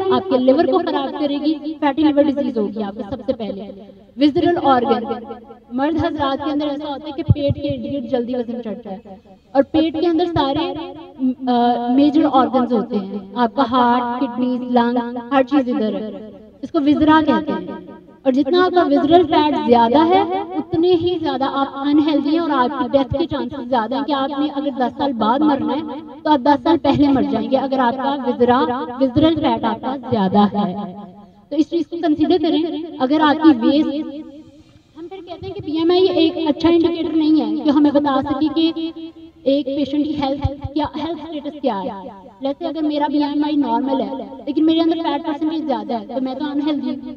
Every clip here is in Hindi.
आपके लिवर को खराब करेगी, फैटी लिवर डिजीज होगी आपको सबसे पहले। विजरल ऑर्गन, मर्द हजरात के अंदर ऐसा होता है कि पेट के इर्द गिर्द जल्दी वजन चढ़ता है, और पेट के अंदर सारे मेजर ऑर्गन्स होते हैं, आपका हार्ट, किडनी, लंग, हर चीज इधर है, इसको विजरा कहते हैं। और जितना आपका विजरल फैट ज्यादा है उतने ही ज्यादा आप अनहेल्दी हैं और आपकी डेथ के चांसेस ज्यादा हैं कि आपने अगर 10 साल बाद मरना है तो आप 10 साल पहले मर जाएंगे अगर आपका विजरल फैट आपका ज्यादा है। तो इस चीज को कंसीडर करें। अगर आपकी वेस्ट, हम फिर कहते हैं कि बीएमआई एक अच्छा इंडिकेटर नहीं है जो हमें बता सके कि एक पेशेंट की हेल्थ स्टेटस क्या है। जैसे अगर मेरा बीएमआई नॉर्मल है लेकिन मेरे अंदर फैट परसेंटेज ज्यादा है तो मैं तो अनहेल्दी हूँ,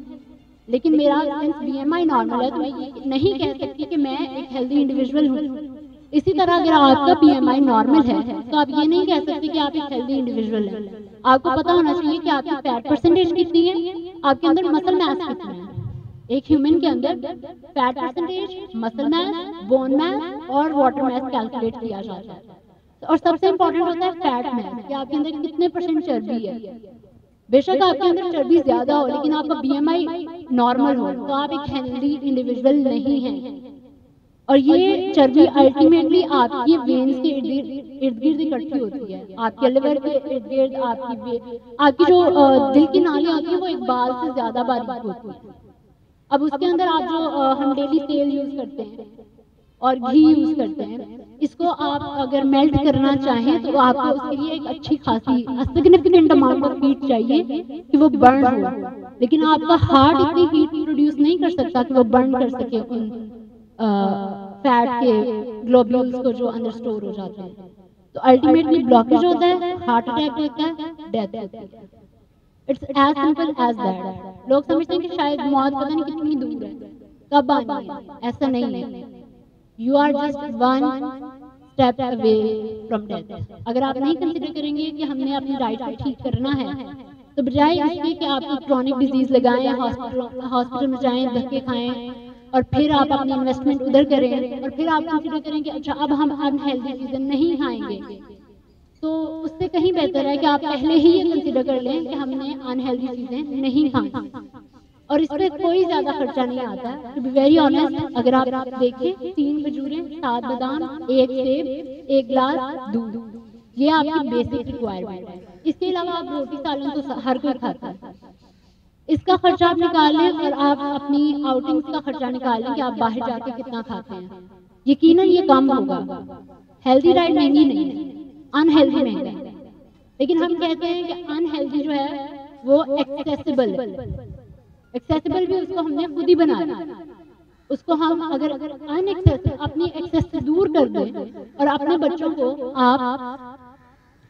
लेकिन मेरा बीएमआई नॉर्मल है तो मैं ये नहीं कह सकती कि मैं एक हेल्दी इंडिविजुअल हूँ। इसी तरह अगर आपका बीएमआई नॉर्मल है तो आप ये नहीं कह सकते कि आप एक हेल्दी इंडिविजुअल हैं। आपको पता होना चाहिए कि आपकी फैट परसेंटेज कितनी है, आपके अंदर मसल मास कितना है। एक ह्यूमन के अंदर fat percentage, muscle mass, bone mass और वाटर मास कैलकुलेट किया जाता है। और सबसे इंपॉर्टेंट होता है फैट मास, कि आपके अंदर कितने % चर्बी है। बेशक आपके अंदर चर्बी ज्यादा हो लेकिन आपका बीएमआई नॉर्मल हो तो आप एक हेल्दी इंडिविजुअल नहीं हैं। और ये चर्बी अल्टीमेटली आपकी वेन्स के इर्द गिर्द इकट्ठी होती है, आपके लिवर के इर्द गिर्द, आपकी जो दिल की नालियां होती है वो एक बाल से ज्यादा बारीक होती है। अब उसके अंदर आप जो हम डेली तेल यूज करते हैं और घी यूज करते हैं, इसको आप अगर मेल्ट करना चाहें तो आपको उसके लिए एक अच्छी खासी सिग्निफिकेंट अमाउंट ऑफ हीट चाहिए कि वो बर्न हो, लेकिन आपका हार्ट इतनी हीट प्रोड्यूस नहीं कर सकता कि वो बर्न कर सके उन फैट के ग्लोब्यूल्स को जो अंदर स्टोर हो जाते हैं। तो अल्टीमेटली ब्लॉकेज होता है, हार्ट अटैक होता है, डेथ होती है। It's as simple as that. लोग समझते हैं कि शायद मौत पता नहीं कितनी दूर है, कब आनी है, ऐसा नहीं है। You are just one step away from death। अगर आप नहीं कंसिडर करेंगे कि हमने अपनी डाइट को ठीक करना है तो बजाय इसके कि आप क्रॉनिक डिजीज लगाएं, हॉस्पिटल में जाएं, धक्के खाएं और फिर आप अपनी इन्वेस्टमेंट उधर करें और फिर आप कंसिडर करें कि अच्छा अब हम अनहेल्दी चीजें नहीं खाएंगे, तो उससे कहीं बेहतर है कि आप पहले ही ये कंसिडर कर लें कि हमने अनहेल्दी चीजें नहीं खानी। और इस पे कोई ज्यादा खर्चा नहीं आता। टू बी वेरी ऑनेस्ट, अगर आप देखें 3 खजूरें, 7 बादाम, 1 सेब, 1 ग्लास दूध, ये आपकी बेसिक रिक्वायरमेंट है। इसके अलावा आप रोटी सालन तो हर कोई खाता है, इसका खर्चा आप निकाल लें और आप अपनी आउटिंग्स का खर्चा निकाल लें कि आप बाहर जाके कितना खाते हैं। यकीनन ये कम होगा। हेल्दी डाइट महंगी नहीं है, अनहेल्दी महंगा है, लेकिन हम कहते हैं कि अनहेल्दी जो है वो एक्सेसिबल है। एक्सेसिबल भी उसको हमने खुद ही बनाया, उसको हम अगर अनएक्सेसिबल अपनी एक्सेस से दूर कर दें और अपने बच्चों को आप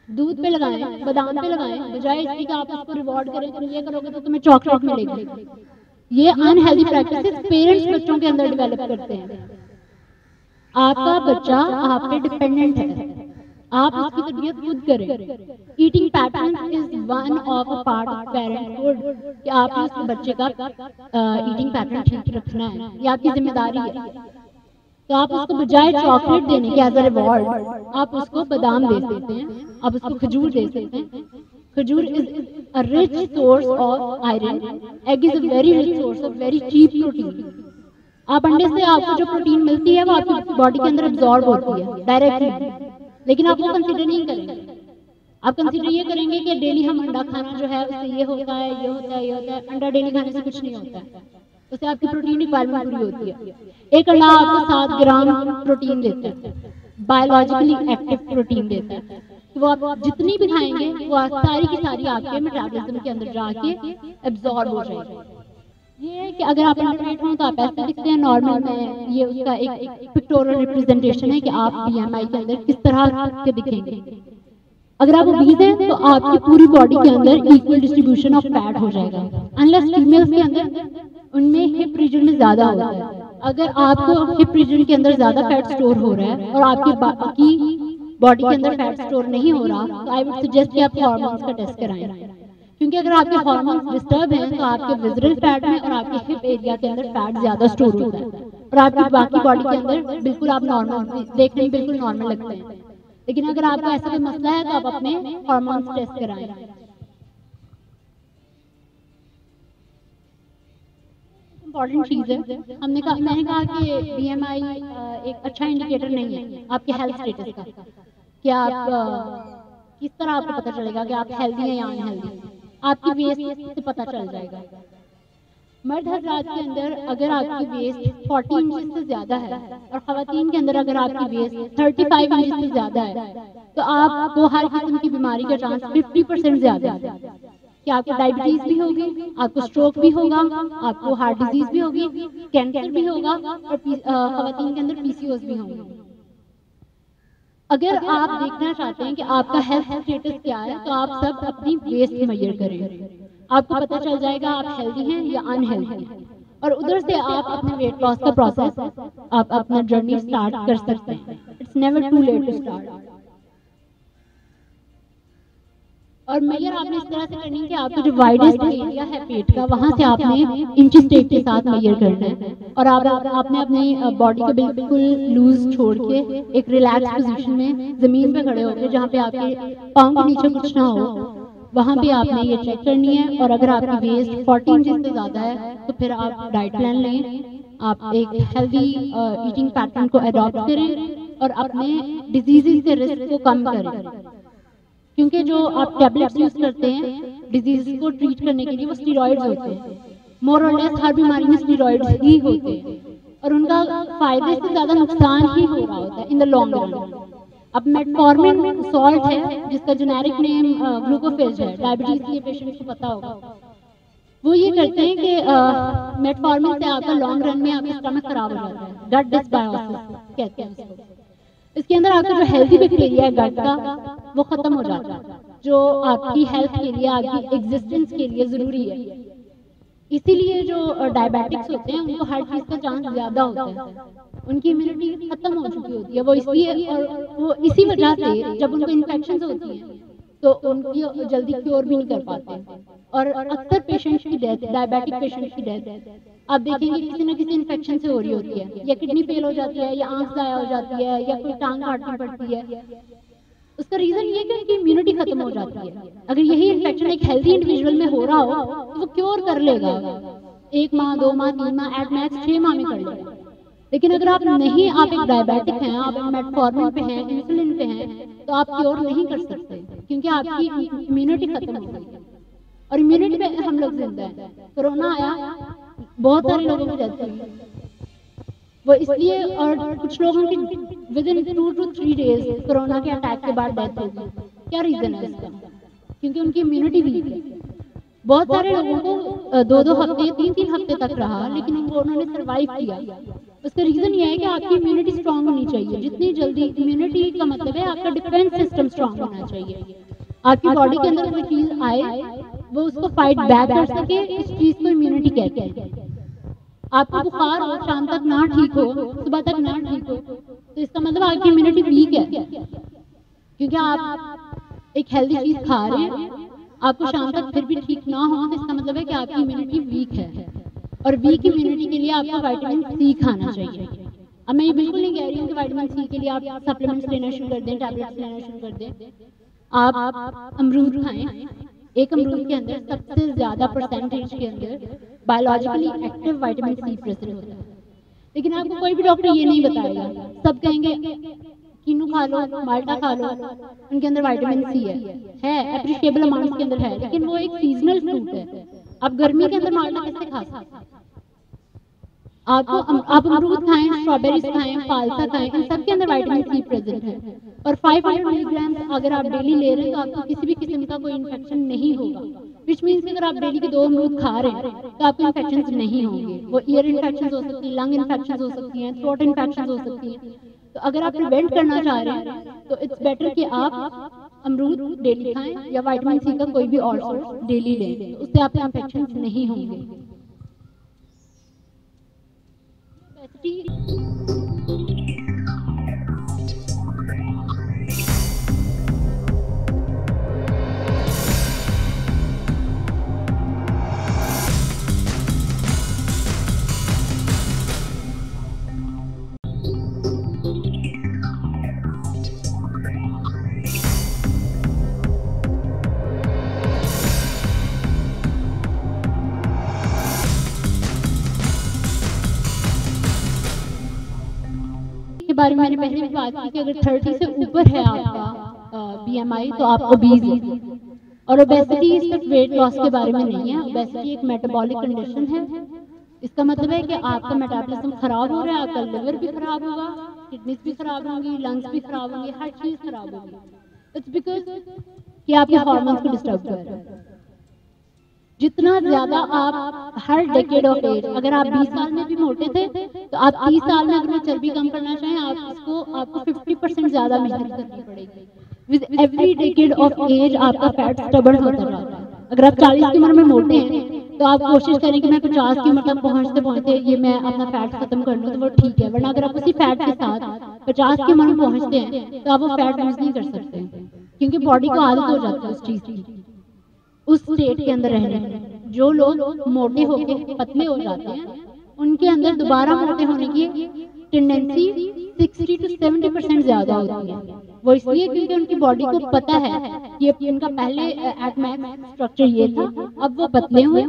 दूध पे लगाएं, बादाम पे लगाएं, बजाय इसके कि आप उसको रिवॉर्ड करें, तुम ये करोगे तो तुम्हें चॉकलेट मिलेगी। ये अनहेल्दी प्रैक्टिसेस पेरेंट्स बच्चों के अंदर डेवलप करते हैं। आपका बच्चा आप पे डिपेंडेंट है, आप उसकी तरबियत खुद करें। Eating pattern is one of a part of parenthood, कि आपने उस बच्चे का ईटिंग पैटर्न ठीक रखना है, ये आपकी जिम्मेदारी है। तो आप उसको बजाय चॉकलेट देने के एज अ रिवॉर्ड आप उसको बादाम दे सकते हैं, आप उसको खजूर दे सकते हैं। Khajoor is a rich source of iron, egg is a very rich source of very cheap protein. आप अंडे से आपको जो प्रोटीन मिलती है वो आपकी बॉडी के अंदर एब्जॉर्ब होती है डायरेक्टली, लेकिन आप वो कंसीडर नहीं करेंगे। आप कंसीडर ये करेंगे कि डेली हम अंडा खाना जो है उससे ये होता है, ये होता है, ये होता है। अंडा डेली खाने से कुछ नहीं होता है, उससे आपकी प्रोटीन रिक्वायरमेंट पूरी होती है। एक अंडा आपको 7 ग्राम प्रोटीन देता है, बायोलॉजिकली एक्टिव प्रोटीन देता है। तो वो आप जितनी भी खाएंगे वो सारी की सारी आपके मेटाबॉलिज्म के अंदर जाके एब्जॉर्ब हो जाएगी। ये है कि अगर आप अंडरवेट हो तो आप ऐसे दिखते हैं नॉर्मल में, ये उसका एक पिक्टोरियल रिप्रेजेंटेशन है कि आप बीएमआई के अंदर किस तरह के दिखेंगे। अगर आप ओबीज हैं तो आपकी पूरी बॉडी के अंदर इक्वल डिस्ट्रीब्यूशन ऑफ फैट हो जाएगा, अनलेस फीमेल्स के अंदर उनमें हिप रीजन में ज्यादा होता है। अगर आपको हिप रीजन के अंदर ज्यादा फैट स्टोर हो रहा है और आपकी बाकी बॉडी के अंदर फैट स्टोर नहीं हो रहा तो आई वुड सजेस्ट कि आप हार्मोन्स का टेस्ट कराएं, क्योंकि अगर आपके हार्मोन्स डिस्टर्ब हैं तो आपके विजरल फैट में और आपके हिप एरिया के अंदर फैट ज्यादा स्टोर होता है और आपकी बाकी बॉडी के अंदर बिल्कुल आप नॉर्मल देखने में बिल्कुल नॉर्मल लगते हैं। लेकिन अगर आपका ऐसा कोई मसला है तो आप अपने हार्मोन्स टेस्ट कराएं। इम्पॉर्टेंट चीज़ है। मैंने कहा कि BMI एक अच्छा इंडिकेटर नहीं है आपके हेल्थ स्टेटस का, कि आप किस तरह आपको पता चलेगा कि आप हेल्दी हैं या अनहेल्दी, आपकी वेस्ट से पता चल जाएगा। मर्द हजरात के अंदर अगर आपकी वेस्ट 40 इंचेस से ज़्यादा है और ख़वातीन के अंदर अगर आपकी वेस्ट 35 इंचेस से ज़्यादा है, तो आपको हर किस्म की बीमारी का चांस 50% ज़्यादा है कि आपको डायबिटीज भी होगी, आपको स्ट्रोक भी होगा, आपको हार्ट डिजीज भी होगी, कैंसर भी होगा और खवातीन के अंदर PCOS भी होंगे। अगर आप देखना चाहते हैं कि आपका हेल्थ स्टेटस क्या है, तो आप सब अपनी वेस्ट मेजर करें, आपको पता चल जाएगा आप हेल्दी हैं या अनहेल्दी हैं, और उधर से आप अपने वेट लॉस का प्रोसेस, आप अपना जर्नी स्टार्ट कर सकते हैं। It's never too late to start. और मेजर आपने इस तरह से करनी है कि आपका जो वाइडेस्ट एरिया है पेट का, वहां से आपने इंचेस टेप के साथ मेजर करना है, और आपने अपनी बॉडी को बिल्कुल लूज छोड़ के एक रिलैक्स पोजीशन में जमीन पे खड़े होकर, जहाँ पे आपके पाँव के नीचे कुछ ना हो, वहां पे आपने ये चेक करनी है। और अगर आपकी वेस्ट 40 इंचेस से ज्यादा है तो फिर आप डाइट प्लान लें, आप एक हेल्दी ईटिंग पैटर्न को अडॉप्ट करें और अपने डिजीजेस के रिस्क को कम करें, क्योंकि जो आप टैबलेट्स यूज करते हैं डिजीज को ट्रीट करने के लिए, वो स्टेरॉइड्स होते हैं। मोर और लेस हर बीमारी में स्टेरॉइड्स ही होते हैं और उनका फायदे से ज्यादा नुकसान ही हो रहा होता है इन द लॉन्ग रन। अब मेटफॉर्मिन सॉल्ट है जिसका जेनेरिक नेम ग्लूकोफेज है, डायबिटीज के पेशेंट्स को पता होगा। वो ये करते हैं कि मेटफॉर्मिन से आपका लॉन्ग रन में आपका स्टमक खराब हो जाता है, गट डिसबायोसिस कहते हैं उसको। इसके अंदर आपका जो हेल्दी बैक्टीरिया है गट का, वो खत्म हो जाता है, जो आपकी हेल्थ के लिए, आपकी एग्जिस्टेंस के लिए जरूरी है। इसीलिए जो डायबिटिक्स होते हैं उनको हर चीज का चांस ज्यादा होता है, उनकी इम्यूनिटी खत्म हो चुकी होती है। वो इसलिए और वो इसी वजह से जब उनको इन्फेक्शन होती है तो उनकी जल्दी क्योर भी नहीं कर पाते। और अक्सर पेशेंट्स की डेथ, डायबिटिक पेशेंट्स की डेथ आप देखेंगे किसी न किसी इन्फेक्शन से हो रही होती है, या किडनी फेल हो जाती है, या आंख जाया हो जाती है, या कोई टांग काटनी पड़ती है। उसका रीजन ये है कि उनकी इम्यूनिटी खत्म हो जाती है। अगर यही इन्फेक्शन एक हेल्दी इंडिविजुअल में हो रहा हो तो वो क्योर कर लेगा, 1 माह 2 माह 3 माह एट मैक्स 6 माह में कर लेगा। लेकिन अगर आप नहीं, आप एक डायबिटिक हैं, आप मेटफॉर्मिन पे हैं, इंसुलिन पे हैं, तो आप क्योर नहीं कर सकते, क्योंकि आपकी इम्यूनिटी खत्म हो गई। और इम्यूनिटी पे हम लोग जिंदा हैं। कोरोना आया, बहुत सारे लोगों की डेथ हुई, वो इसलिए, और कुछ लोगों की with in 2 to 3 days corona के अटैक के बाद डेथ होगी। क्या रीजन है इसका? क्योंकि उनकी इम्यूनिटी वीक है। बहुत सारे लोगों को 2-2 हफ्ते 3-3 हफ्ते तक रहा, लेकिन उन्होंने सर्वाइव किया। उसका रीजन ये है कि आपकी इम्यूनिटी स्ट्रांग होनी चाहिए। जितनी जल्दी, इम्यूनिटी का मतलब है आपका डिफेंस सिस्टम स्ट्रांग होना चाहिए। आपकी बॉडी के अंदर कोई चीज आए, वो उसको फाइट बैक कर सके, इस चीज को इम्यूनिटी कहते हैं। आपको बुखार हो, शाम तक ना ठीक हो, सुबह तक ना ठीक हो, तो इसका मतलब आपकी इम्यूनिटी वीक है, क्योंकि आप एक हेल्दी चीज खा रहे हैं, आपको शाम तक फिर भी ठीक ना हो, तो इसका मतलब है कि आपकी इम्यूनिटी वीक है। और वीक इम्यूनिटी के लिए आपको विटामिन सी खाना चाहिए। अब मैं ये बिल्कुल नहीं कह रही हूँ कि विटामिन सी के लिए आप सप्लीमेंट्स लेना शुरू कर दें, टैबलेट्स लेना शुरू कर दें। आप अमरूद खाएं, एक अमरूद के अंदर सबसे ज्यादा परसेंटेज के अंदर biologically active vitamin C present होता है। लेकिन आपको कोई भी डॉक्टर ये नहीं बताएगा, सब कहेंगे कीनू खा लो, माल्टा खा लो, उनके अंदर विटामिन सी है एप्रिशिएबल अमाउंट के अंदर है, लेकिन वो एक सीजनल फ्रूट है। आप गर्मी के अंदर माल्टा कैसे खा सकते हैं? आप अमरूद खाएं, स्ट्रॉबेरीज खाएं, फालसा खाएं, इन सब के अंदर विटामिन सी प्रेजेंट है। और 500 मिलीग्राम अगर आप डेली ले रहे हैं तो आपको किसी भी किस्म का कोई इन्फेक्शन नहीं होगा। विच मीन्स अगर आप डेली के 2 अमरूद खा रहे हैं तो आपको इन्फेक्शन नहीं होंगे। वो ईयर इन्फेक्शन हो सकती है, लंग इन्फेक्शन हो सकती है, थ्रोट इन्फेक्शन हो सकती है। तो अगर आप प्रिवेंट करना चाह रहे हैं तो इट्स बेटर कि आप अमरूद डेली खाएं या विटामिन सी का कोई भी और सोर्स डेली लें, उससे आपके इन्फेक्शन नहीं होंगे। के बारे में मैंने पहले भी बात की कि अगर 30 से ऊपर है आपका बीएमआई तो आप ओबीज हैं। और ओबेसिटी सिर्फ वेट लॉस के बारे में नहीं है, ओबेसिटी एक मेटाबॉलिक कंडीशन है। इसका मतलब है कि आपका मेटाबॉलिज्म खराब हो रहा है, आपका लिवर भी खराब होगा, किडनीज भी खराब होंगी, लंग्स भी खराब होंगे, हर चीज खराब होगी। इट्स बिकॉज कि आपके हार्मोन्स को डिस्टर्ब कर रहे हैं। जितना ज्यादा आप हर डेकेड ऑफ एज, अगर आप 20 साल में भी मोटे थे तो आप 30 साल में अगर चर्बी कम करना चाहें आपको 50% ज्यादा मेहनत करनी पड़ेगी। With every decade of age आपका फैट स्टबर्न होता रहता है। अगर आप 40 की उम्र में मोटे हैं तो आप कोशिश करें कि मैं 50 की उम्र तक पहुंचते पहुंचते ये मैं अपना फैट खत्म कर लूं, तो वो ठीक है। वरना अगर आप उसी फैट के साथ 50 की उम्र में पहुंचते हैं तो आप वो फैट लूज नहीं कर सकते, क्योंकि बॉडी को आदत हो जाती है उस चीज की, उस स्टेट के अंदर रहने में। जो लोग मोटे होके पतले हो जाते हैं उनके अंदर दोबारा मोटे होने की टेंडेंसी 60 to 70% ज्यादा होती है। वो इसलिए क्योंकि उनकी बॉडी को पता है कि इनका पहले एट मैक्स स्ट्रक्चर ये था, अब वो पतले हुए।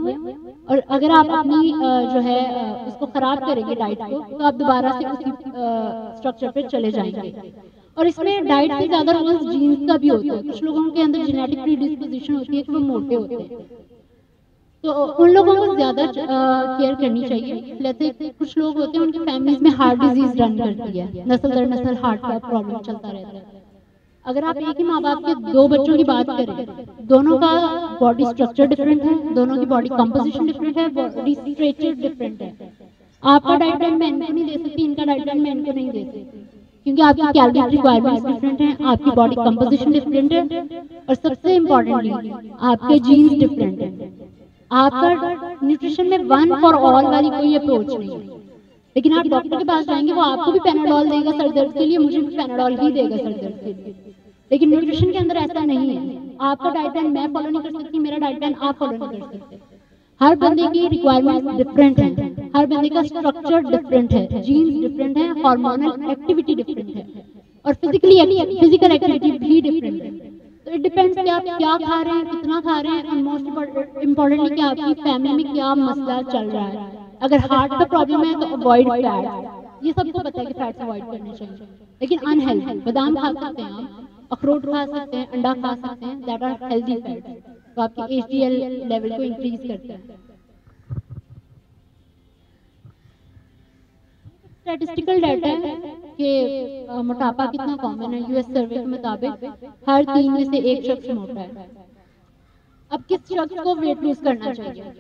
और अगर आप अपनी जो है उसको खराब करेंगे डाइट को, तो आप दोबारा से उसी स्ट्रक्चर पे चले जाएंगे। और इसमें डाइट से ज्यादा रोल्स जीन्स का भी होता है। कुछ लोगों के अंदर जेनेटिक प्रीडिस्पोजिशन होती है कि वो मोटे होते हैं, तो उन लोगों को ज्यादा केयर करनी चाहिए। जैसे कुछ लोग होते हैं उनकी फैमिलीज में हार्ट डिजीज रन करती है, नस्ल दर नस्ल हार्ट का प्रॉब्लम चलता रहता है। अगर आप एक ही माँ बाप के 2 बच्चों की बात करें, दोनों का बॉडी स्ट्रक्चर डिफरेंट है, दोनों की बॉडी कंपोजिशन डिफरेंट है, बॉडी स्ट्रक्चर डिफरेंट है। आपका डाइट प्लान मैं इनको नहीं दे सकती, इनका डाइट प्लान मैं इनको नहीं दे सकती, क्योंकि आपकी कैलोरी रिक्वायरमेंट्स डिफरेंट हैं, आपकी बॉडी कंपोजिशन डिफरेंट है, और सबसे इम्पोर्टेंटली आपके जीन्स डिफरेंट हैं। आपका न्यूट्रिशन में वन फॉर ऑल वाली कोई अप्रोच नहीं है। लेकिन आप डॉक्टर के पास जाएंगे, वो आपको भी पैनाडोल देगा सर दर्द के लिए, मुझे भी पैनाडोल ही देगा सर दर्द के लिए। लेकिन न्यूट्रिशन के अंदर ऐसा नहीं है। आपका डाइट प्लान मैं फॉलो नहीं कर सकती, मेरा डाइट प्लान आप फॉलो नहीं कर सकते। हर बंदे की रिक्वायरमेंट डिफरेंट है, हर बंदे का स्ट्रक्चर डिफरेंट है, जीन्स डिफरेंट है, हार्मोनल एक्टिविटी डिफरेंट है, और फिजिकल एक्टिविटी भी डिफरेंट है। तो इट डिपेंड्स कि आप क्या खा रहे हैं, कितना खा रहे हैं, और मोस्ट इम्पोर्टेंटली कि आपकी फैमिली में क्या मसला चल रहा है। अगर हार्ट का प्रॉब्लम है तो अवॉइड फैट, ये सबको पता है कि फैट्स अवॉइड करने चाहिए। लेकिन अनहेल्दी बादाम खा सकते हैं आप, अखरोट खा सकते हैं, अंडा खा सकते हैं, दैट आर हेल्दी फैट्स, तो आपके HDL लेवल को इंक्रीज करते हैं। स्टैटिस्टिकल डाटा है कि मोटापा कितना कॉमन है। US सर्वे के मुताबिक हर 3 में से 1 शख्स मोटा है। अब किस शख्स को वेट लूज करना चाहिए?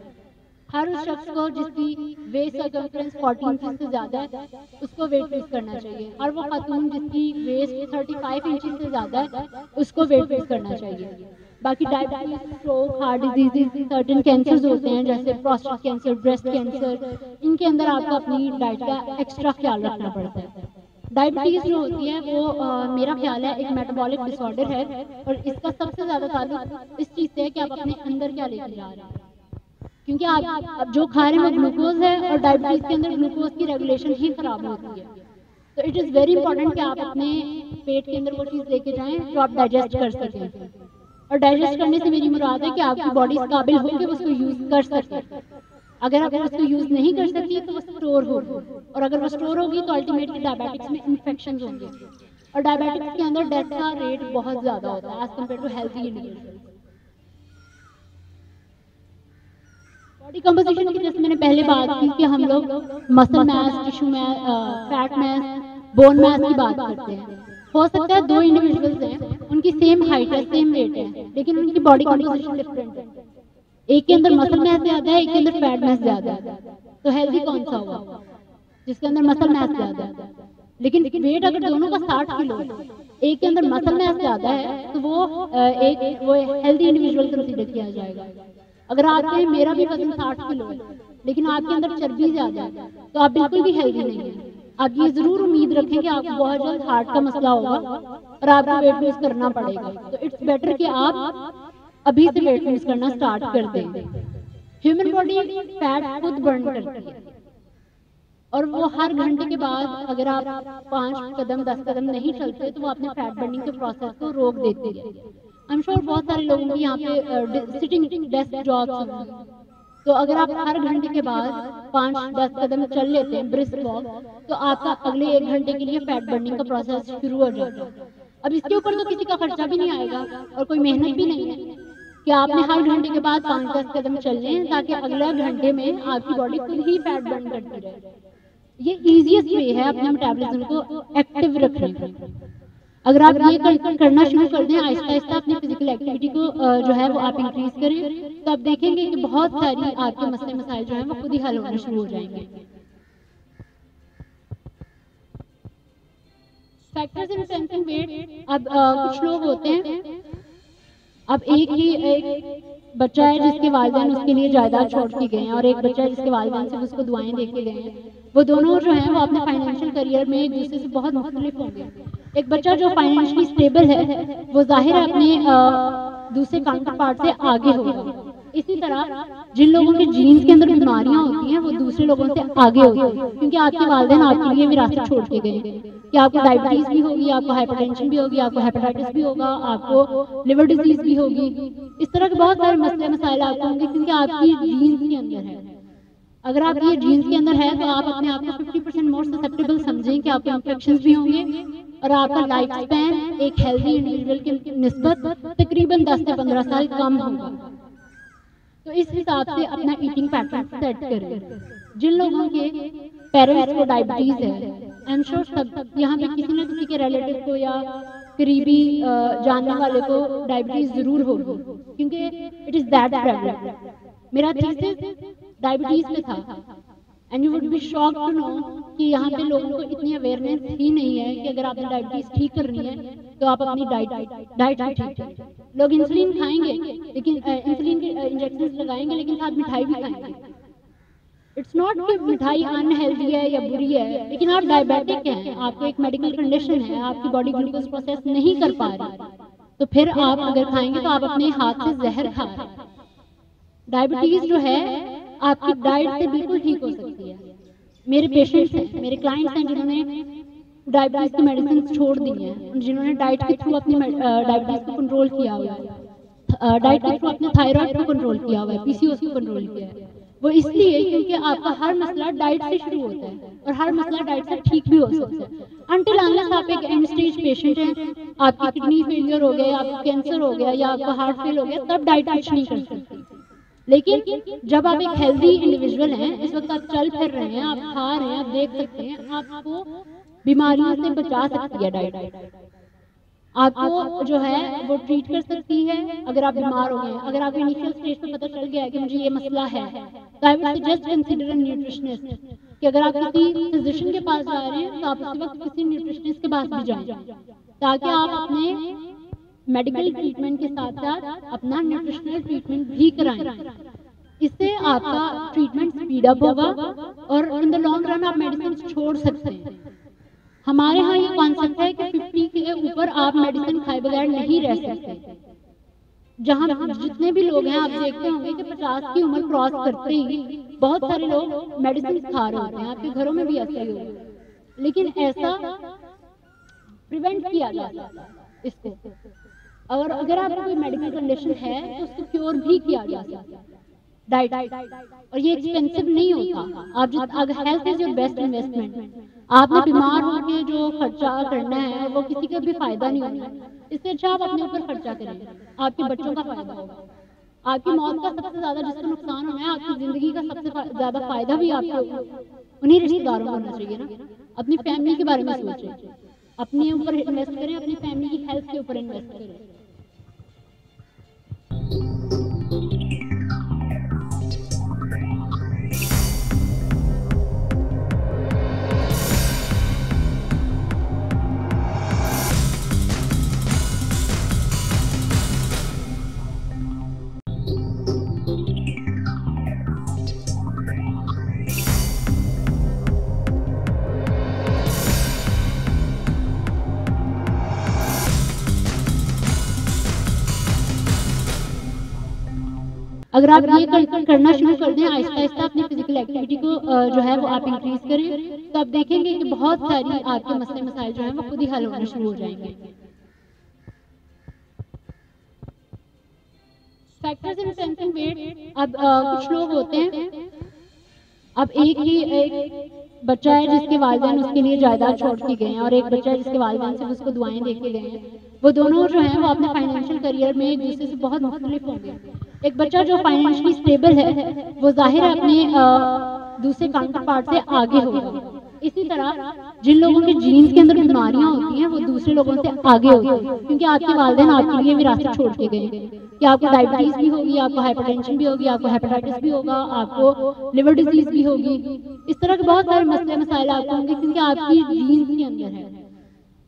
हर उस शख्स को जिसकी वेस्ट सर्कमफ्रेंस 14 इंच से ज्यादा है उसको वेट लूज करना चाहिए। हर वो खातून जिसकी वेस्ट 35 इंच से ज्यादा है उसको वेट लूज करना चाहिए। बाकी diabetes, stroke, heart disease, certain cancers होते हैं जैसे प्रोस्टेट कैंसर, ब्रेस्ट कैंसर, इनके अंदर आपको अपनी डाइट का एक्स्ट्रा ख्याल रखना पड़ता है। डायबिटीज जो होती है वो मेरा ख्याल है एक मेटाबॉलिक डिसऑर्डर है, और इसका सबसे ज्यादा ताल्लुक इस चीज से है कि आप अपने अंदर क्या लेकर जा रहे हैं। क्योंकि आप जो खा रहे हैं वो ग्लूकोज है, और डायबिटीज के अंदर ग्लूकोज की रेगुलेशन ही खराब होती है। तो इट इज वेरी इंपॉर्टेंट कि आप अपने पेट के अंदर वो चीज लेके जाएं जो आप डाइजेस्ट कर सकें। और डाइजेस्ट करने से मेरी मुराद है कि आपकी बॉडी इस काबिल हो कि उसको यूज कर सके। अगर आप उसको यूज नहीं कर सकती तो वो स्टोर होगी, और अगर वो स्टोर होगी तो अल्टीमेटली डायबिटिक्स में इन्फेक्शन होंगे, और डायबिटिक्स के अंदर डेथ का रेट बहुत ज्यादा होता है as compared to healthy individuals. Body composition की जैसे मैंने पहले बात की कि हम लोग muscle mass, tissue mass, fat mass, bone mass की बात करते हैं। हो सकता है 2 इंडिविजुअल्स हैं, उनकी सेम हाइट है, सेम वेट है, लेकिन उनकी बॉडी कंपोजिशन डिफरेंट है। एक के अंदर मसल मैस ज्यादा है, एक के अंदर फैट मैस ज्यादा है। तो हेल्दी कौन सा हुआ? जिसके अंदर मसल मैस ज्यादा है। लेकिन वेट अगर दोनों का 60 किलो है, एक के अंदर मसल मैस ज्यादा है, तो वो हेल्दी इंडिविजुअल कंसीडर किया जाएगा। अगर आपके मेरा भी वजन 60 किलो है लेकिन आपके अंदर चर्बी ज्यादा है तो आप बिल्कुल भी हेल्दी नहीं है। आप ये जरूर उम्मीद रखें कि आपको बहुत जल्द हार्ट का मसला होगा और आपको वेट लूज करना पड़ेगा। तो इट्स बेटर कि आप अभी से वेट लूज करना स्टार्ट कर दें। ह्यूमन बॉडी फैट खुद बर्न करती है, और वो हर घंटे के बाद अगर आप 5 कदम 10 कदम नहीं चलते तो वो अपने फैट बर्निंग के प्रोसेस को रोक देती है। आई एम श्योर बहुत सारे लोगों की यहाँ पे सिटिंग डेस्क जॉब्स होंगी, तो अगर आप हर घंटे के बाद 5-10 कदम चल लेते हैं ब्रिस्क वॉक, तो आपका अगले 1 घंटे के लिए फैट बर्निंग का प्रोसेस शुरू हो जाता है। अब इसके ऊपर तो किसी का खर्चा भी नहीं आएगा और कोई मेहनत भी नहीं है कि आपने हर घंटे के बाद 5-10 कदम चलने हैं, ताकि अगले घंटे में आपकी बॉडी खुद ही फैट बर्न करती रहे। ये इजीएस्ट वे है अपने मेटाबॉलिज्म को एक्टिव रखने का। अगर आप ये करना शुरू कर दें, आहिस्ता आहिस्ता अपनी फिजिकल एक्टिविटी को जो है वो आप इंक्रीज करें, तो आप देखेंगे कि बहुत सारी आपके मसले मसाइल जो हैं वो खुद ही हल होना शुरू हो जाएंगे। फैक्टर्स इन्फ्लुएंसिंग वेट, अब कुछ लोग होते हैं, अब एक बच्चा है जिसके वालिदैन उसके लिए जायदाद छोड़ के गए हैं, और एक बच्चा है जिसके वालिदैन से उसको दुआएं दे के गए हैं। वो दोनों जो हैं वो अपने फाइनेंशियल करियर में एक दूसरे से बहुत मुख्तलिफ होंगे। एक बच्चा जो फाइनेंशियली स्टेबल है वो जाहिर है अपने दूसरे काउंटर पार्ट से आगे होगा। इसी तरह जिन लोगों के जीन्स के अंदर बीमारियां होती हैं वो दूसरे लोगों से आगे होती हैं, क्योंकि आपके वालिदैन आपके लिए विरासत छोड़ के गए कि आपको डायबिटीज भी होगी, आपको हाइपरटेंशन भी होगी, आपको हेपेटाइटिस भी होगा, आपको लिवर डिजीज भी होगी। इस तरह के बहुत सारे मसले मसाइल आपको होंगे क्योंकि आपकी जीन्स के अंदर है। अगर आप ये जीन्स के अंदर है तो आप अपने आप को 50% मोर ससेप्टेबल समझें कि आपको इन्फेक्शंस भी होंगे, और आपका लाइफ स्पैन एक हेल्दी इंडिविजुअल के निस्बत तकरीबन 10 से 15 साल कम होगा। तो इस हिसाब से अपना ईटिंग पैटर्न सेट करें। जिन लोगों के पेरेंट्स को डायबिटीज है, आई एम श्योर सब यहाँ पे किसी न किसी के रिलेटिव को या करीबी जानने वाले को डायबिटीज जरूर होगी, क्योंकि इट इज दैट प्रेवलेंट। मेरा थीसिस डायबिटीज पे था, and you would be shocked to know कि यहाँ पे लोगों को इतनी अवेयरनेस ही नहीं है कि अगर आपने डायबिटीज ठीक करनी है तो आप अपनी डाइट भी ठीक करें। लोग इंसुलिन खाएंगे, लेकिन इंसुलिन के इंजेक्शन लगाएंगे, लेकिन साथ मिठाई भी खाएंगे। इट्स नॉट कि मिठाई अनहेल्दी है या बुरी है, लेकिन आप डायबिटिक हैं, आपको एक मेडिकल कंडीशन है, आपकी बॉडी ग्लूकोज प्रोसेस नहीं कर पा रही, तो फिर आप अगर खाएंगे तो आप अपने हाथ से जहर खा रहे हैं। डायबिटीज जो है आपकी डाइट से बिल्कुल ठीक हो सकती है। मेरे पेशेंट्स हैं, मेरे क्लाइंट्स हैं जिन्होंने डायबिटीज की मेडिसिन छोड़ दी हैं, जिन्होंने डाइट के थ्रू अपनी डायबिटीज को कंट्रोल किया हुआ है, डाइट के थ्रू अपने थायराइड को कंट्रोल किया हुआ है, पीसीओएस को कंट्रोल किया है। वो इसलिए क्योंकि आपका हर मसला डाइट से शुरू होता है और हर मसला डाइट से ठीक भी हो सकता है। अनटिल अनलेस आप एक एंड स्टेज पेशेंट हैं, आपकी किडनी फेलियर हो गया, आपको कैंसर हो गया या आपका हार्ट फेल हो गया, तब डाइट कुछ नहीं कर सकती। लेकिन जब आप एक हेल्दी इंडिविजुअल हैं, इस वक्त आप चल फिर रहे हैं, आप खा रहे हैं, आप देख सकते हैं, आपको बीमारियों से बचा सकती है डाइट। आपको जो है वो ट्रीट कर सकती है अगर आप बीमार हो गए। अगर आपको इनिशियल स्टेज पे पता चल गया है कि मुझे ये मसला है, तो I would suggest consider a nutritionist, कि अगर आप किसी फिजिशियन के पास जा रहे हैं तो आप उसी वक्त किसी न्यूट्रिशनिस्ट के पास भी जाएं, ताकि आप अपने मेडिकल ट्रीटमेंट के साथ साथ अपना न्यूट्रिशनल ट्रीटमेंट भी कराएं। इससे आपका ट्रीटमेंट स्पीड अप होगा और इन द लॉन्ग रन आप मेडिसिन छोड़ सकते हैं। हमारे यहाँ ये कॉन्सेप्ट है कि 50 के ऊपर आप मेडिसिन खाए बगैर नहीं रह सकते। जहाँ जितने भी लोग हैं आप देखते होंगे कि 50 की उम्र क्रॉस करते ही बहुत सारे लोग मेडिसिन खा रहे होते हैं। आपके घरों में भी ऐसा ही होगा, लेकिन ऐसा प्रिवेंट किया जा सकता है इसको। और अगर आपको कोई मेडिकल कंडीशन है तो उसको क्योर भी किया जा सकता है डाइट, और ये एक्सपेंसिव नहीं होता। आप अगर health is your best investment, आपने बीमार होकर जो खर्चा करना है वो किसी का भी फायदा नहीं होना। इससे अच्छा आप अपने ऊपर खर्चा करें, आपके बच्चों का फायदा होगा। आपकी मौत का सबसे ज्यादा जिसको नुकसान होना है, आपकी जिंदगी का सबसे ज्यादा फायदा भी आपको उन्हीं रिश्तेदारों को होना चाहिए ना। अपनी फैमिली के बारे में सोचें, अपने ऊपर इन्वेस्ट करें, अपनी फैमिली की हेल्थ के ऊपर इन्वेस्ट करें। अगर आप ये करना शुरू कर दें, आहिस्ता आहिस्ता अपनी फिजिकल एक्टिविटी को जो है वो आप इंक्रीज करें, तो आप देखेंगे कि बहुत सारी आपके मसले मसाइल जो हैं वो खुद ही हल होना शुरू हो जाएंगे। फैक्टर्स इन्फ्लुएंसिंग वेट, अब कुछ लोग होते हैं, अब एक बच्चा है जिसके वालिदैन उसके लिए जायदाद छोड़ के गए हैं और एक बच्चा है जिसके वालिदैन सिर्फ उसको दुआएं दे के गए हैं। वो दोनों जो हैं वो अपने फाइनेंशियल करियर में एक दूसरे से बहुत मुख्तलिफ होंगे। एक बच्चा जो फाइनेंशियली स्टेबल है वो जाहिर है अपने दूसरे काउंटर पार्ट से आगे होगा। इसी तरह जिन लोगों के जीन्स के अंदर बीमारियां होती हैं वो दूसरे लोगों से आगे होती हैं, क्योंकि आपके वालिदैन आपके लिए विरासत छोड़ के गए कि आपको डायबिटीज भी होगी, आपको हाइपरटेंशन भी होगी, आपको हेपेटाइटिस भी होगा, आपको लिवर डिजीज भी होगी। इस तरह के बहुत सारे मसले मसाइल आपको होंगे क्योंकि आपकी जीन्स के अंदर है।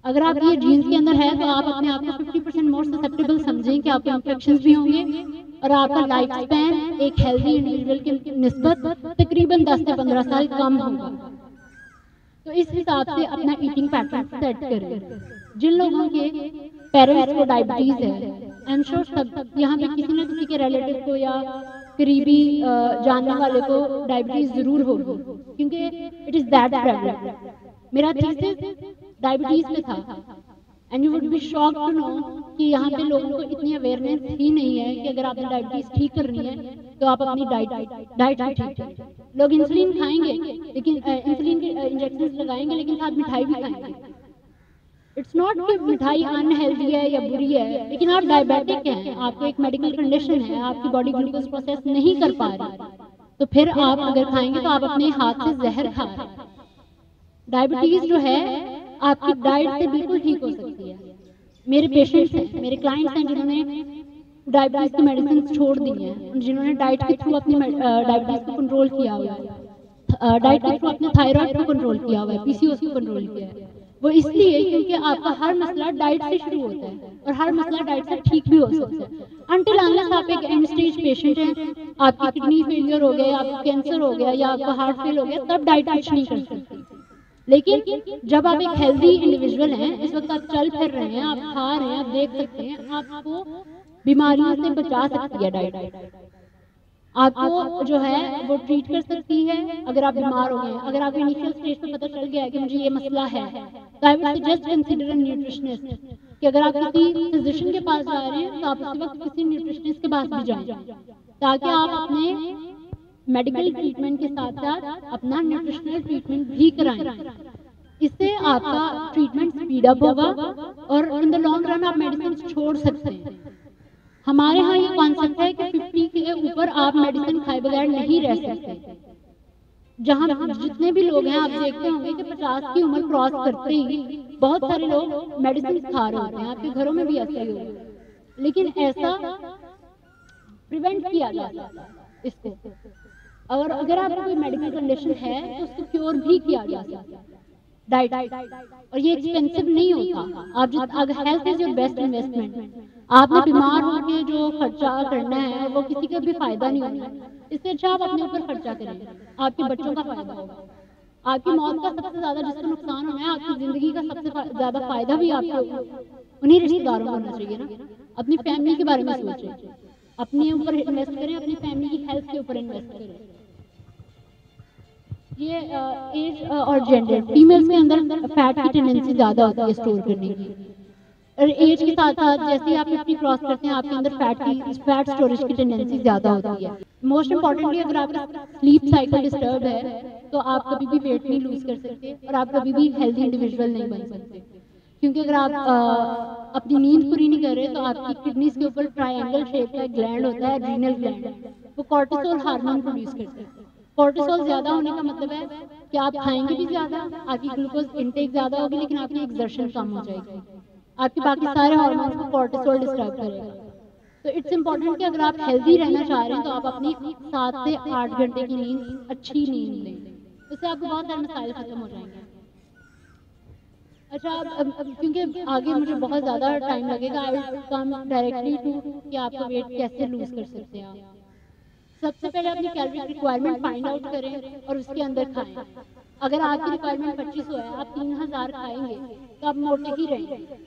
अगर आप ये जीन्स के अंदर है तो आप अपने आप को 50% मोर ससेप्टेबल समझें कि आपको इन्फेक्शंस भी होंगे और आपका लाइफ स्पैन एक हेल्दी इंडिविजुअल के निस्बत तकरीबन 10 से 15 साल कम होगा। तो इस हिसाब से अपना ईटिंग पैटर्न सेट करें। जिन लोगों के पेरेंट्स को डायबिटीज है, आई एम श्योर सब यहाँ पे किसी न किसी के रिलेटिव को या करीबी जानने वाले को डायबिटीज जरूर होगी, क्योंकि इट इज दैट प्रेवलेंट। मेरा थीसिस डायबिटीज पे था and you would be shocked to know कि यहाँ पे लोगों को इतनी अवेयरनेस ही नहीं है कि अगर आपने डायबिटीज ठीक करनी है तो आप अपनी डाइट भी ठीक करें। लोग इंसुलिन खाएंगे, लेकिन इंसुलिन के इंजेक्शन लगाएंगे लेकिन साथ मिठाई भी खाएंगे। इट्स नॉट कि मिठाई अनहेल्दी है या बुरी है, लेकिन आप डायबिटिक हैं, आपको एक मेडिकल कंडीशन है, आपकी बॉडी ग्लूकोज प्रोसेस नहीं कर पा रही, तो फिर आप अगर खाएंगे तो आप अपने हाथ से जहर खा रहे हैं। डायबिटीज जो है आपकी डाइट से बिल्कुल ठीक हो सकती है। मेरे पेशेंट्स हैं, मेरे क्लाइंट्स हैं जिन्होंने डायबिटीज की मेडिसिन छोड़ दी है, जिन्होंने डाइट के थ्रू अपनी डायबिटीज को कंट्रोल किया हुआ है, डाइट के थ्रू अपने थायराइड को कंट्रोल किया हुआ है, पीसीओएस को कंट्रोल किया है। वो इसलिए क्योंकि आपका हर मसला डाइट से शुरू होता है और हर मसला डाइट से ठीक भी हो सकता है। अनटिल अनलेस आप एक एंड स्टेज पेशेंट हैं, आपकी किडनी फेलियर हो गया, आपको कैंसर हो गया या आपका हार्ट फेल हो गया, तब डाइट कुछ नहीं कर सकती। लेकिन जब आप एक हेल्दी इंडिविजुअल हैं, इस वक्त आप चल फिर रहे हैं, आप खा रहे हैं, आप देख सकते हैं, आपको बीमारियों से बचा सकती है डाइट। आपको जो है वो ट्रीट कर सकती है अगर आप बीमार हो गए। अगर आपको इनिशियल स्टेज पे पता चल गया है कि मुझे ये मसला है, तो I would suggest consider a nutritionist, कि अगर आप किसी फिजिशियन के पास जा रहे हैं तो आप उसी वक्त किसी न्यूट्रिशनिस्ट के पास भी जाएं, ताकि आप अपने मेडिकल ट्रीटमेंट के साथ साथ अपना न्यूट्रिशनल ट्रीटमेंट भी कराएं। इससे आपका ट्रीटमेंट स्पीड अप होगा और इन द लॉन्ग रन आप मेडिसिन छोड़ सकते हैं। हमारे यहाँ ये कॉन्सेप्ट है कि 50 के ऊपर आप मेडिसिन खाए बगैर नहीं रह सकते। जहाँ जितने भी लोग हैं आप देखते होंगे कि 50 की उम्र क्रॉस करते ही बहुत सारे लोग मेडिसिन खा रहे होते हैं। आपके घरों में भी ऐसा ही होगा, लेकिन ऐसा प्रिवेंट किया जा सकता है इसको। और अगर आपको कोई मेडिकल कंडीशन है तो उसको क्योर भी किया जा सकता है डाइट, और ये एक्सपेंसिव नहीं होता। आप जो अगर health is your best investment, आपने बीमार होकर जो खर्चा करना है वो किसी का भी फायदा नहीं होगा। इससे अच्छा आप अपने ऊपर खर्चा करें, आपके बच्चों का फायदा होगा। आपकी मौत का सबसे ज्यादा जिसको नुकसान होना है, आपकी जिंदगी का सबसे ज्यादा फायदा भी आपको उन्हीं रिश्तेदारों को होना चाहिए ना। अपनी फैमिली के बारे में सोचें, अपने ऊपर इन्वेस्ट करें, अपनी फैमिली की हेल्थ के ऊपर इन्वेस्ट करें। ये एज और जेंडर, फीमेल्स के अंदर फैट की टेंडेंसी ज्यादा होती है स्टोर करने की, और एज के साथ साथ जैसे ही आप 50 क्रॉस करते हैं आपके अंदर फैट स्टोरेज की टेंडेंसी ज्यादा होती है। मोस्ट इंपॉर्टेंटली अगर आपका स्लीप साइकिल डिस्टर्ब है तो आप कभी भी वेट नहीं लूज कर सकते और आप कभी भी हेल्दी इंडिविजुअल नहीं बन सकते, क्योंकि अगर आप अपनी नींद पूरी नहीं कर रहे तो आपकी किडनीज के ऊपर ट्रायंगल शेप का ग्लैंड होता है, एड्रीनल ग्लैंड, वो कॉर्टिसोल हार्मोन प्रोड्यूस करते हैं। कॉर्टिसोल ज्यादा होने का मतलब है कि आप खाएंगे भी ज्यादा, आपकी ग्लूकोज इनटेक ज्यादा होगी, लेकिन आपकी एक्सर्शन कम हो जाएगी, आपके बाकी सारे हार्मोन्स को कॉर्टिसोल डिस्टर्ब करेगा। तो इट्स इंपॉर्टेंट कि अगर आप हेल्दी रहना चाह रहे हैं तो आप अपनी 7 से 8 घंटे की नींद, अच्छी नींद लें, उससे आपको बहुत सारे मसाइल खत्म हो जाएंगे। अच्छा, अब क्योंकि आगे मुझे बहुत ज्यादा टाइम लगेगा, I will come directly to कि आपका वेट कैसे लूज कर सकते हैं आप। सबसे पहले अपनी कैलोरी रिक्वायरमेंट फाइंड आउट करें और उसके अंदर खाएं। अगर आपकी रिक्वायरमेंट 2500 है, आप 3000 खाएंगे तो आप मोटे ही रहेंगे।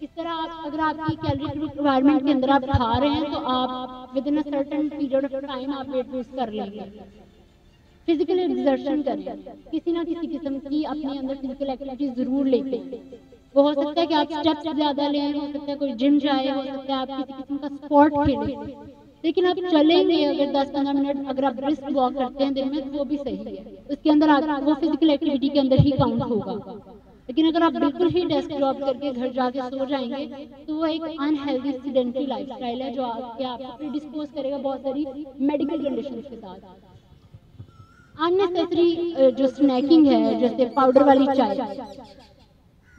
इस तरह आप अगर आपकी कैलोरी रिक्वायरमेंट के अंदर आप खा रहे हैं तो आप with in a certain period of time आप वेट लूज कर लेंगे। फिजिकल एक्सर्शन करें, किसी ना किसी किस्म की अपने अंदर फिजिकल एक्टिविटी जरूर लेते हैं। वो हो सकता है कि आप स्टेप्स ज़्यादा लें, हो सकता है कोई जिम जाए, हो सकता है आप किसी किस्म का स्पोर्ट खेलें, लेकिन आप चलेंगे अगर 10-15 मिनट, अगर आप ब्रिस्क वॉक करते हैं दिन में, तो वो भी सही है, उसके अंदर वो फिजिकल एक्टिविटी के अंदर ही काउंट होगा। लेकिन अगर आप बिल्कुल ही डेस्क जॉब करके घर जाके सो जाएंगे, तो वो एक अनहेल्दी सीडेंटरी लाइफस्टाइल है जो आपको प्रीडिस्पोज करेगा बहुत सारी मेडिकल कंडीशंस के साथ। अननेसेसरी जो स्नैकिंग है, जैसे पाउडर वाली चाय,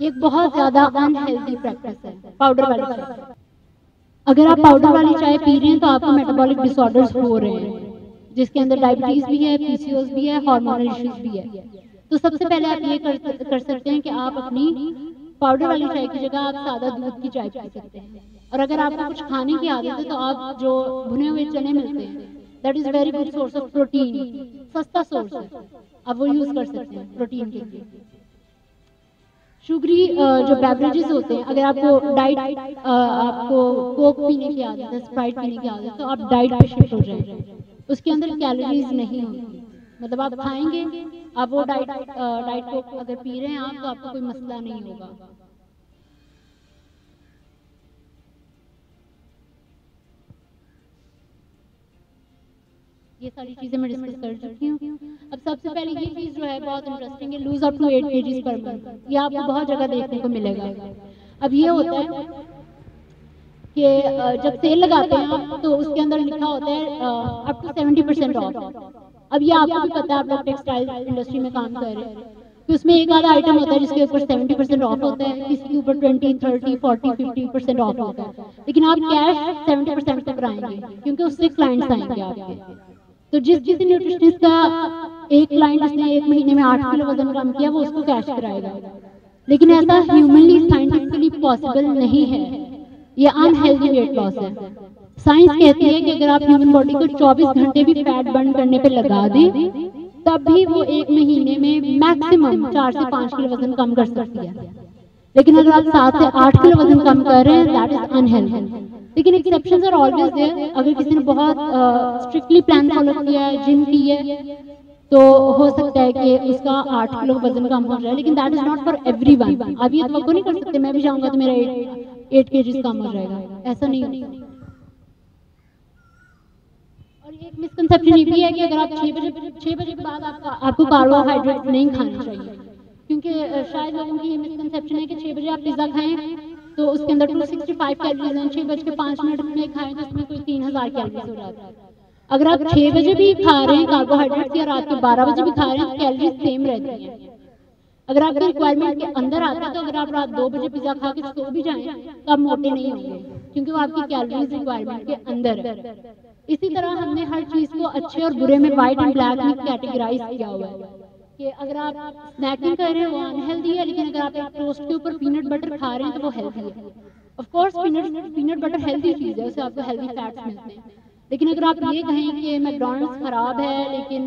ये एक बहुत ज्यादा अनहेल्दी प्रैक्टिस है। पाउडर वाली चाय, अगर आप पाउडर वाली चाय पी रहे हैं तो आपको मेटाबॉलिक डिसऑर्डर्स हो रहे हैं, जिसके अंदर डायबिटीज भी है, पीसीओएस भी है, हार्मोनल इश्यूज भी है। तो सबसे पहले आप ये कर सकते हैं कि आप अपनी पाउडर वाली चाय की जगह आप सादा दूध की चाय पी सकते हैं। और अगर आपको कुछ खाने की आदत है तो आप जो भुने हुए चने मिलते हैं, that is very good source of protein, सस्ता सोर्स है, आप वो यूज कर सकते हैं प्रोटीन के लिए। शुगरी जो बेवरेजेस होते हैं, अगर आपको आपको कोक पीने की आदत है, स्प्राइट पीने की आदत है, तो आप डाइट पे शिफ्ट हो जाएं। उसके अंदर कैलोरीज नहीं होती, मतलब आप खाएंगे, आप वो डाइट कोक अगर पी रहे हैं आप, तो आपको कोई मसला नहीं होगा। ये सारी चीजें मैं डिस्कस कर चुकी हूँ। अब सबसे पहले ये चीज जो है बहुत इंटरेस्टिंग है, lose up to 8 kg per month. ये आपको बहुत जगह देखने को मिलेगा। अब ये होता है कि जब सेल लगाते हैं आप, तो उसके अंदर लिखा होता है अप टू 70% ऑफ। अब ये आपको भी पता है, आप लोग टेक्सटाइल इंडस्ट्री में काम कर रहे हैं, तो उसमें एक आधा आइटम होता है जिसके ऊपर 70% ऑफ होता है, किसी के ऊपर 20, 30, 40, 50% ऑफ होता है। लेकिन आप कैश 70% तक कराएंगे, क्योंकि उससे क्लाइंट्स आएंगे आपके। तो जिस किसी न्यूट्रिशनिस्ट का एक क्लाइंट जिसने 1 महीने में 8 किलो वजन कम किया, वो उसको कैश कराएगा। लेकिन ऐसा ह्यूमनली साइंटिफिकली पॉसिबल नहीं है, ये अनहेल्दी वेट लॉस है। साइंस कहती है कि अगर आप ह्यूमन बॉडी को 24 घंटे भी फैट बर्न करने पे लगा दें, तब भी वो 1 महीने में मैक्सिमम 4 से 5 किलो वजन कम कर सकती है। लेकिन अगर आप 7 से 8 किलो वजन कम कर रहे हैं, दैट इज अनहेल्दी। लेकिन एक्सेप्शंस आर ऑलवेज देयर। अगर किसी ने बहुत स्ट्रिक्टली प्लान फॉलो किया है, जिम की है, तो हो सकता है कि उसका 8 किलो वजन कम हो जाए, लेकिन that is not for everyone. आप ये तो नहीं कर सकते मैं भी जाऊंगा तो मेरा 8 kg कम हो जाएगा, ऐसा नहीं होता। और एक मिसकंसेप्शन ये भी है कि अगर आप 6 बजे के बाद आपको कार्बोहाइड्रेट नहीं खाने चाहिए, क्योंकि शायद लोगों की ये मिसकंसेप्शन है कि 6 बजे आप पिज्जा खाएं तो उसके अंदर 265 कैलोरीज हैं, 6:05 में खाएं तो उसमें कोई 3000 कैलोरीज हो जाता है। अगर आप 6 बजे भी खा रहे हैं कार्बोहाइड्रेट, या रात के 12 बजे भी खा रहे हैं, तो कैलोरीज सेम रहती हैं। अगर आपकी रिक्वायरमेंट के अंदर आता है, तो अगर आप रात 2 बजे पिज्जा खा के सो भी जाएं तो आप मोटे नहीं होंगे, क्योंकि वो आपकी कैलोरीज रिक्वायरमेंट के अंदर है। इसी तरह हमने हर चीज को अच्छे और बुरे में, व्हाइट एंड ब्लैक में कैटेगराइज किया हुआ है कि अगर आप स्नैकिंग कर रहे हैं वो अनहेल्दी है, लेकिन अगर आप एक टोस्ट के ऊपर पीनट बटर खा रहे हैं तो वो हेल्दी है। Of course peanut butter healthy चीज है, उससे आपको हेल्दी फैट्स मिलते हैं। लेकिन अगर आप ये कहें कि मैकडॉनल्ड्स खराब है लेकिन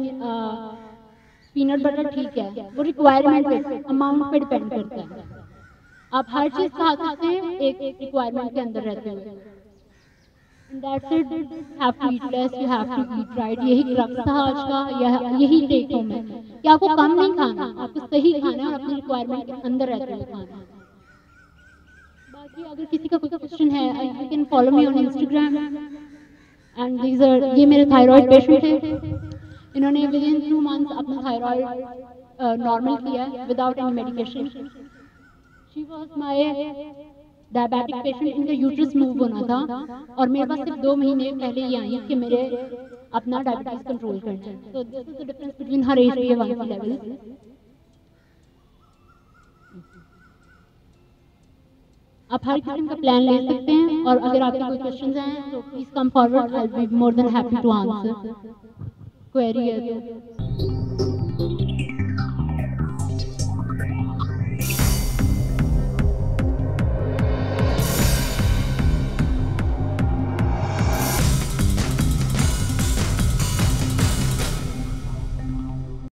पीनट बटर ठीक है, वो रिक्वायरमेंट पे, अमाउंट पे डिपेंड करता है। आप हर चीज खा सकते हैं एक रिक्वायरमेंट के अंदर रहते हुए। That's it. Have to eat less, you have to eat right. यही क्रक्स था आज का, यही टेक होम है कि आपको कम नहीं खाना, आपको सही खाना है और अपनी रिक्वायरमेंट के अंदर रहते हुए खाना। बाकी अगर किसी का कोई क्वेश्चन है, you can follow me on Instagram. And these are, ये मेरे थायराइड पेशेंट थे, इन्होंने within 2 months अपना थायराइड नॉर्मल किया without any medication. She was my diabetic patient, इनका यूट्रस मूव होना था और मेरे पास सिर्फ 2 महीने पहले ही आई कि मेरे अपना डायबिटीज कंट्रोल करना है। तो this is the difference between her HbA1c level. आप हर किस्म का प्लान ले सकते हैं, और अगर आपके कोई क्वेश्चंस हैं तो please come forward, I will be more than happy to answer query है तो।